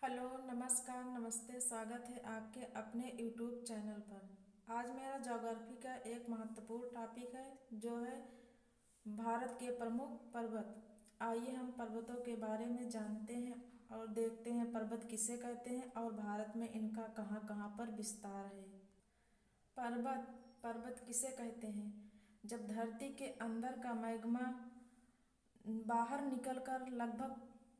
Hello, नमस्कार, नमस्ते। स्वागत है आपके अपने यूट्यूब चैनल पर। आज मेरा ज्योग्राफी का एक महत्वपूर्ण टॉपिक है जो है भारत के प्रमुख पर्वत। आइए हम पर्वतों के बारे में जानते हैं और देखते हैं पर्वत किसे कहते हैं और भारत में इनका कहाँ कहाँ पर विस्तार है। पर्वत पर्वत किसे कहते हैं? जब धरती के अंदर का मैग्मा बाहर निकलकर लगभग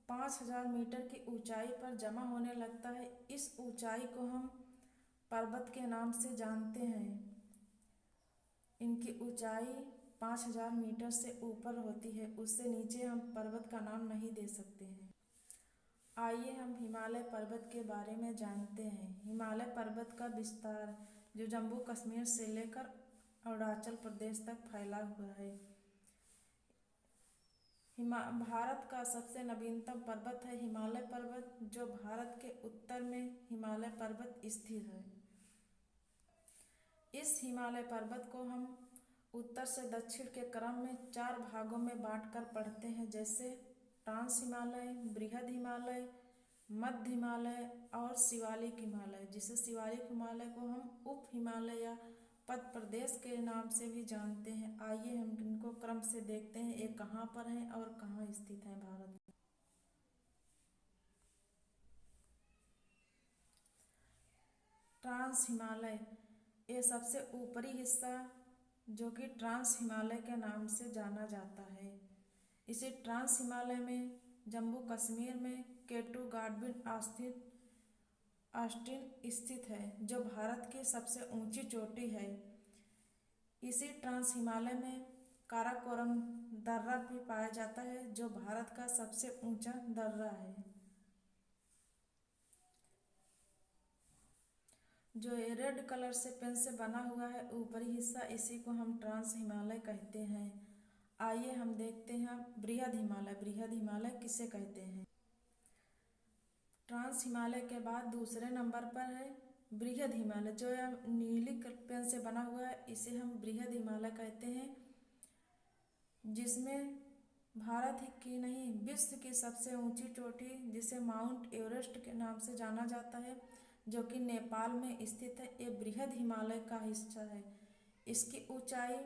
5,000 मीटर की ऊंचाई पर जमा होने लगता है, इस ऊंचाई को हम पर्वत के नाम से जानते हैं। इनकी ऊंचाई 5,000 मीटर से ऊपर होती है, उससे नीचे हम पर्वत का नाम नहीं दे सकते हैं। आइए हम हिमालय पर्वत के बारे में जानते हैं। हिमालय पर्वत का विस्तार जो जम्मू कश्मीर से लेकर अरुणाचल प्रदेश तक फैला हुआ है। भारत का सबसे नवीनतम पर्वत है हिमालय पर्वत, जो भारत के उत्तर में हिमालय पर्वत स्थित है। इस हिमालय पर्वत को हम उत्तर से दक्षिण के क्रम में 4 भागों में बांटकर पढ़ते हैं, जैसे ट्रांस हिमालय, बृहद हिमालय, मध्य हिमालय और शिवालिक हिमालय। जिसे शिवालिक हिमालय को हम उप हिमालय या पद प्रदेश के नाम से भी जानते हैं। आइए हम इनको क्रम से देखते हैं, ये कहाँ पर हैं और कहाँ स्थित हैं भारत में। ट्रांस हिमालय, ये सबसे ऊपरी हिस्सा जो कि ट्रांस हिमालय के नाम से जाना जाता है। इसे ट्रांस हिमालय में जम्मू कश्मीर में केटू गाडविन ऑस्टिन स्थित है, जो भारत की सबसे ऊंची चोटी है। इसी ट्रांस हिमालय में काराकोरम दर्रा भी पाया जाता है, जो भारत का सबसे ऊंचा दर्रा है। जो ये रेड कलर से पेन से बना हुआ है ऊपरी हिस्सा, इसी को हम ट्रांस हिमालय कहते हैं। आइए हम देखते हैं बृहद हिमालय। बृहद हिमालय किसे कहते हैं? ट्रांस हिमालय के बाद दूसरे नंबर पर है बृहद हिमालय, जो यह नीली पेन से बना हुआ है, इसे हम बृहद हिमालय कहते हैं। जिसमें भारत ही की नहीं, विश्व की सबसे ऊंची चोटी जिसे माउंट एवरेस्ट के नाम से जाना जाता है, जो कि नेपाल में स्थित है, ये बृहद हिमालय का हिस्सा है। इसकी ऊंचाई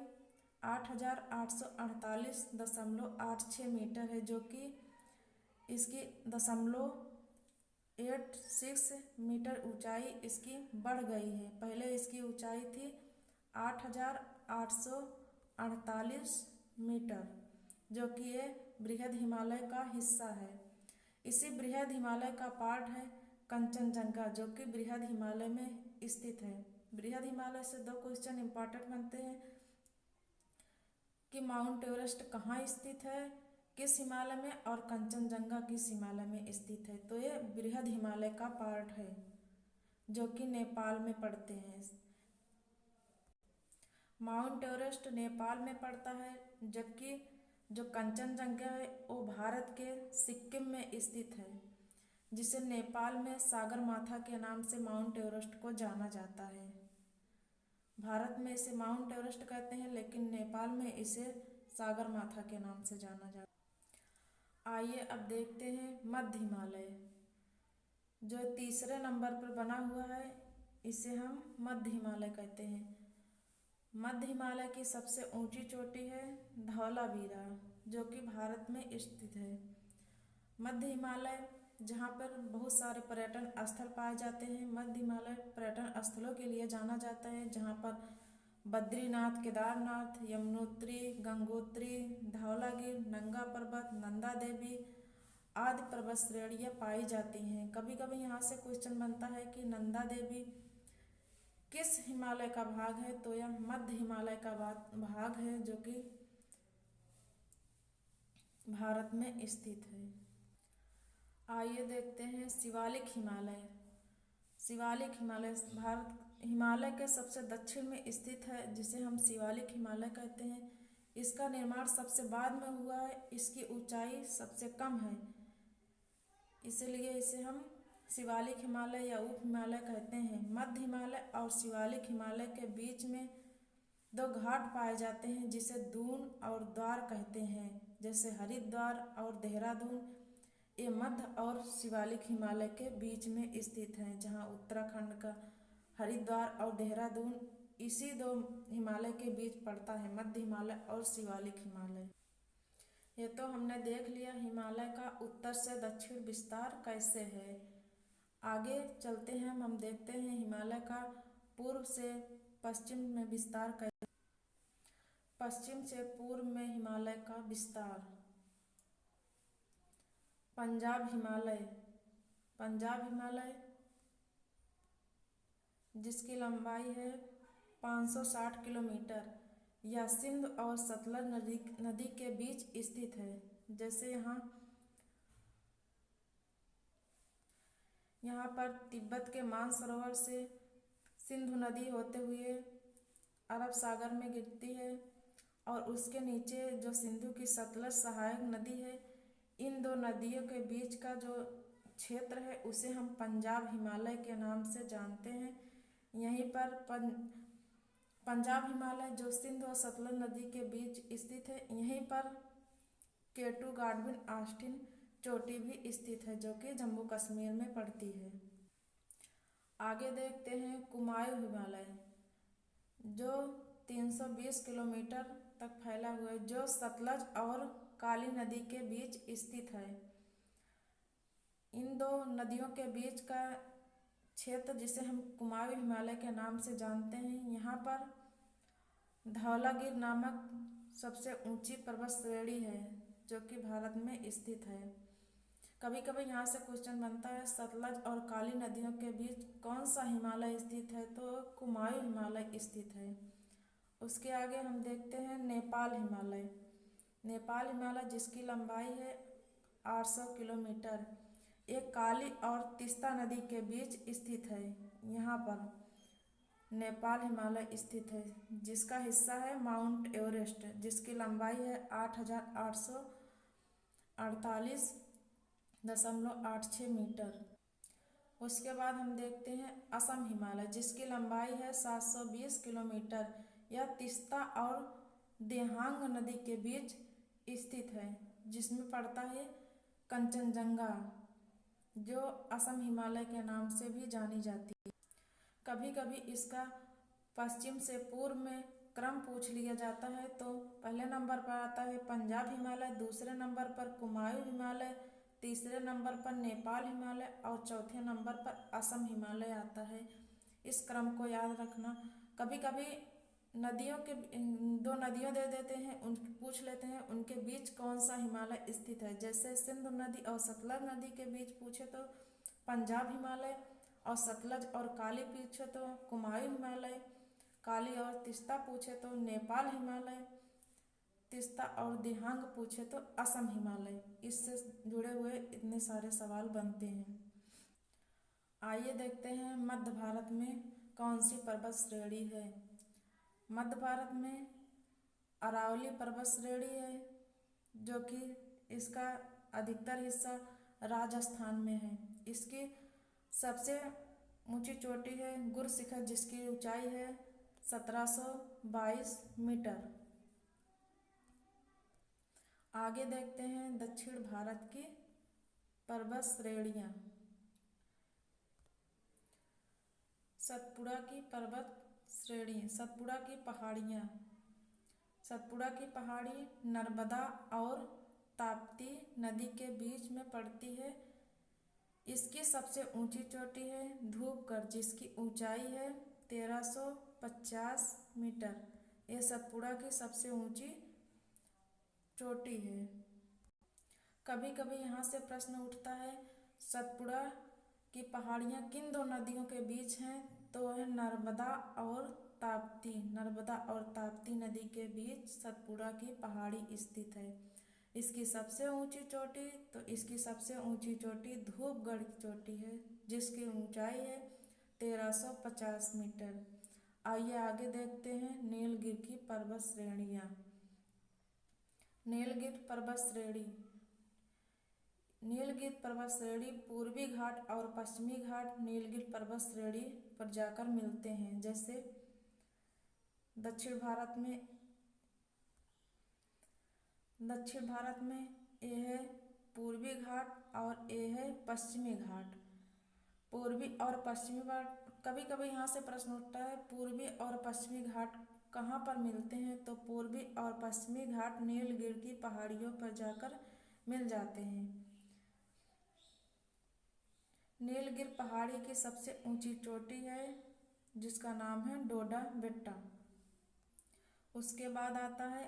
8,848.86 मीटर है, जो कि इसकी 0.86 मीटर ऊंचाई इसकी बढ़ गई है। पहले इसकी ऊंचाई थी 8,848 मीटर, जो कि ये बृहद हिमालय का हिस्सा है। इसी बृहद हिमालय का पार्ट है कंचनजंगा, जो कि बृहद हिमालय में स्थित है। बृहद हिमालय से 2 क्वेश्चन इंपॉर्टेंट बनते हैं कि माउंट एवरेस्ट कहाँ स्थित है, किस हिमालय में, और कंचनजंगा किस हिमालय में स्थित है। तो ये बृहद हिमालय का पार्ट है जो कि नेपाल में पड़ते हैं। माउंट एवरेस्ट नेपाल में पड़ता है, जबकि जो कंचनजंगा है वो भारत के सिक्किम में स्थित है, जिसे नेपाल में सागरमाथा के नाम से माउंट एवरेस्ट को जाना जाता है। भारत में इसे माउंट एवरेस्ट कहते हैं, लेकिन नेपाल में इसे सागरमाथा के नाम से जाना जाता है। आइए अब देखते हैं मध्य हिमालय, जो तीसरे नंबर पर बना हुआ है, इसे हम मध्य हिमालय कहते हैं। मध्य हिमालय की सबसे ऊंची चोटी है धौलावीरा, जो कि भारत में स्थित है। मध्य हिमालय जहाँ पर बहुत सारे पर्यटन स्थल पाए जाते हैं। मध्य हिमालय पर्यटन स्थलों के लिए जाना जाता है, जहाँ पर बद्रीनाथ, केदारनाथ, यमुनोत्री, गंगोत्री, धौलागिर, नंगा पर्वत, नंदा देवी आदि पर्वत श्रेणियाँ पाई जाती हैं। कभी कभी यहाँ से क्वेश्चन बनता है कि नंदा देवी किस हिमालय का भाग है, तो यह मध्य हिमालय का भाग है, जो कि भारत में स्थित है। आइए देखते हैं शिवालिक हिमालय। शिवालिक हिमालय भारत हिमालय के सबसे दक्षिण में स्थित है, जिसे हम शिवालिक हिमालय कहते हैं। इसका निर्माण सबसे बाद में हुआ है, इसकी ऊंचाई सबसे कम है, इसलिए इसे हम शिवालिक हिमालय या उप हिमालय कहते हैं। मध्य हिमालय और शिवालिक हिमालय के बीच में 2 घाट पाए जाते हैं, जिसे दून और द्वार कहते हैं, जैसे हरिद्वार और देहरादून। ये मध्य और शिवालिक हिमालय के बीच में स्थित हैं, जहाँ उत्तराखंड का हरिद्वार और देहरादून इसी दो हिमालय के बीच पड़ता है, मध्य हिमालय और शिवालिक हिमालय। ये तो हमने देख लिया हिमालय का उत्तर से दक्षिण विस्तार कैसे है। आगे चलते हैं, हम देखते हैं हिमालय का पूर्व से पश्चिम में विस्तार कैसे। पश्चिम से पूर्व में हिमालय का विस्तार। पंजाब हिमालय। पंजाब हिमालय जिसकी लंबाई है 560 किलोमीटर, यह सिंध और सतलज नदी के बीच स्थित है। जैसे यहाँ पर तिब्बत के मानसरोवर से सिंधु नदी होते हुए अरब सागर में गिरती है, और उसके नीचे जो सिंधु की सतलज सहायक नदी है, इन दो नदियों के बीच का जो क्षेत्र है उसे हम पंजाब हिमालय के नाम से जानते हैं। यहीं पर पंजाब हिमालय जो सिंध और सतलज नदी के बीच स्थित है, यहीं पर केटू गाडविन ऑस्टिन चोटी भी स्थित है, जो कि जम्मू कश्मीर में पड़ती है। आगे देखते हैं कुमायूं हिमालय, जो 320 किलोमीटर तक फैला हुआ है, जो सतलज और काली नदी के बीच स्थित है। इन दो नदियों के बीच का क्षेत्र जिसे हम कुमायूं हिमालय के नाम से जानते हैं, यहाँ पर धौलागिरी नामक सबसे ऊंची पर्वत श्रेणी है, जो कि भारत में स्थित है। कभी कभी यहाँ से क्वेश्चन बनता है, सतलज और काली नदियों के बीच कौन सा हिमालय स्थित है, तो कुमायूं हिमालय स्थित है। उसके आगे हम देखते हैं नेपाल हिमालय। नेपाल हिमालय जिसकी लंबाई है 800 किलोमीटर, ये काली और तीस्ता नदी के बीच स्थित है। यहाँ पर नेपाल हिमालय स्थित है, जिसका हिस्सा है माउंट एवरेस्ट, जिसकी लंबाई है 8,848.86 मीटर। उसके बाद हम देखते हैं असम हिमालय, जिसकी लंबाई है 720 किलोमीटर, यह तीस्ता और देहांग नदी के बीच स्थित है, जिसमें पड़ता है कंचनजंगा, जो असम हिमालय के नाम से भी जानी जाती है। कभी कभी इसका पश्चिम से पूर्व में क्रम पूछ लिया जाता है, तो पहले नंबर पर आता है पंजाब हिमालय, दूसरे नंबर पर कुमायूं हिमालय, तीसरे नंबर पर नेपाल हिमालय और चौथे नंबर पर असम हिमालय आता है। इस क्रम को याद रखना। कभी कभी नदियों के दो नदियों दे देते हैं, उन पूछ लेते हैं उनके बीच कौन सा हिमालय स्थित है। जैसे सिंधु नदी और सतलज नदी के बीच पूछे तो पंजाब हिमालय, और सतलज और काली पूछे तो कुमायूं हिमालय, काली और तीस्ता पूछे तो नेपाल हिमालय, तीस्ता और दिहांग पूछे तो असम हिमालय। इससे जुड़े हुए इतने सारे सवाल बनते हैं। आइए देखते हैं मध्य भारत में कौन सी पर्वत श्रेणी है। मध्य भारत में अरावली पर्वत श्रेणी है, जो कि इसका अधिकतर हिस्सा राजस्थान में है। इसकी सबसे ऊंची चोटी है गुरु शिखर, जिसकी ऊंचाई है 1722 मीटर। आगे देखते हैं दक्षिण भारत की पर्वत श्रेणियाँ। सतपुड़ा की पर्वत श्रेणी, सतपुड़ा की पहाड़ियाँ। सतपुड़ा की पहाड़ी नर्मदा और ताप्ती नदी के बीच में पड़ती है। इसकी सबसे ऊंची चोटी है धूपगढ़, जिसकी ऊंचाई है 1350 मीटर। यह सतपुड़ा की सबसे ऊंची चोटी है। कभी कभी यहाँ से प्रश्न उठता है, सतपुड़ा की पहाड़ियाँ किन दो नदियों के बीच हैं, तो वह नर्मदा और ताप्ती। नर्मदा और ताप्ती नदी के बीच सतपुड़ा की पहाड़ी स्थित है। इसकी सबसे ऊंची चोटी, तो इसकी सबसे ऊंची चोटी धूपगढ़ की चोटी है, जिसकी ऊंचाई है 1350 मीटर। आइए आगे देखते हैं नीलगिरी की पर्वत श्रेणियाँ। नीलगिरी पर्वत श्रेणी। नीलगिरी पर्वत श्रेणी पूर्वी घाट और पश्चिमी घाट नीलगिरी पर्वत श्रेणी पर जाकर मिलते हैं। जैसे दक्षिण भारत में यह है पूर्वी घाट और ए है पश्चिमी घाट। पूर्वी और पश्चिमी घाट, कभी कभी यहाँ से प्रश्न उठता है पूर्वी और पश्चिमी घाट कहाँ पर मिलते हैं, तो पूर्वी और पश्चिमी घाट नीलगिरी की पहाड़ियों पर जाकर मिल जाते हैं। नीलगिरी पहाड़ी की सबसे ऊंची चोटी है जिसका नाम है डोडा बेट्टा। उसके बाद आता है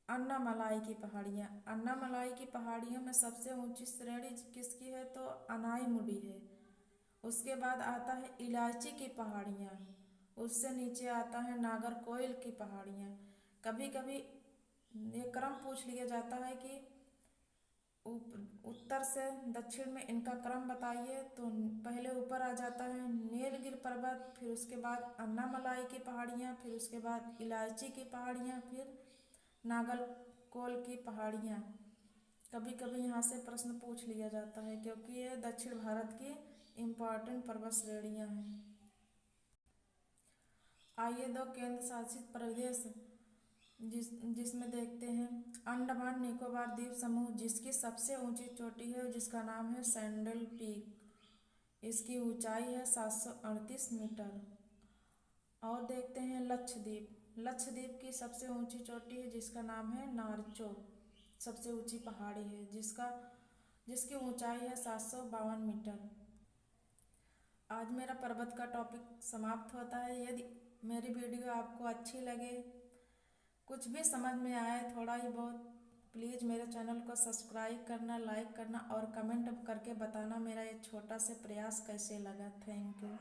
अन्नामलाई की पहाड़ियाँ। अन्नामलाई की पहाड़ियों में सबसे ऊंची श्रेणी किसकी है, तो अनाईमुडी है। उसके बाद आता है इलायची की पहाड़ियाँ। उससे नीचे आता है नागरकोइल की पहाड़ियाँ। कभी कभी ये क्रम पूछ लिया जाता है कि उत्तर से दक्षिण में इनका क्रम बताइए, तो पहले ऊपर आ जाता है नीलगिरी पर्वत, फिर उसके बाद अन्नामलाई की पहाड़ियाँ, फिर उसके बाद इलायची की पहाड़ियाँ, फिर नागरकोइल की पहाड़ियाँ। कभी कभी यहाँ से प्रश्न पूछ लिया जाता है क्योंकि ये दक्षिण भारत की इम्पॉर्टेंट पर्वत श्रेणियाँ हैं। आइए दो केंद्र शासित प्रदेश जिसमें देखते हैं अंडमान निकोबार द्वीप समूह, जिसकी सबसे ऊंची चोटी है जिसका नाम है सैंडल पीक। इसकी ऊंचाई है 738 मीटर। और देखते हैं लक्षद्वीप। लक्षद्वीप की सबसे ऊंची चोटी है जिसका नाम है नारचो, सबसे ऊंची पहाड़ी है जिसकी ऊंचाई है 752 मीटर। आज मेरा पर्वत का टॉपिक समाप्त होता है। यदि मेरी वीडियो आपको अच्छी लगे, कुछ भी समझ में आए थोड़ा ही बहुत, प्लीज़ मेरे चैनल को सब्सक्राइब करना, लाइक करना और कमेंट करके बताना मेरा ये छोटा सा प्रयास कैसे लगा। Thank you.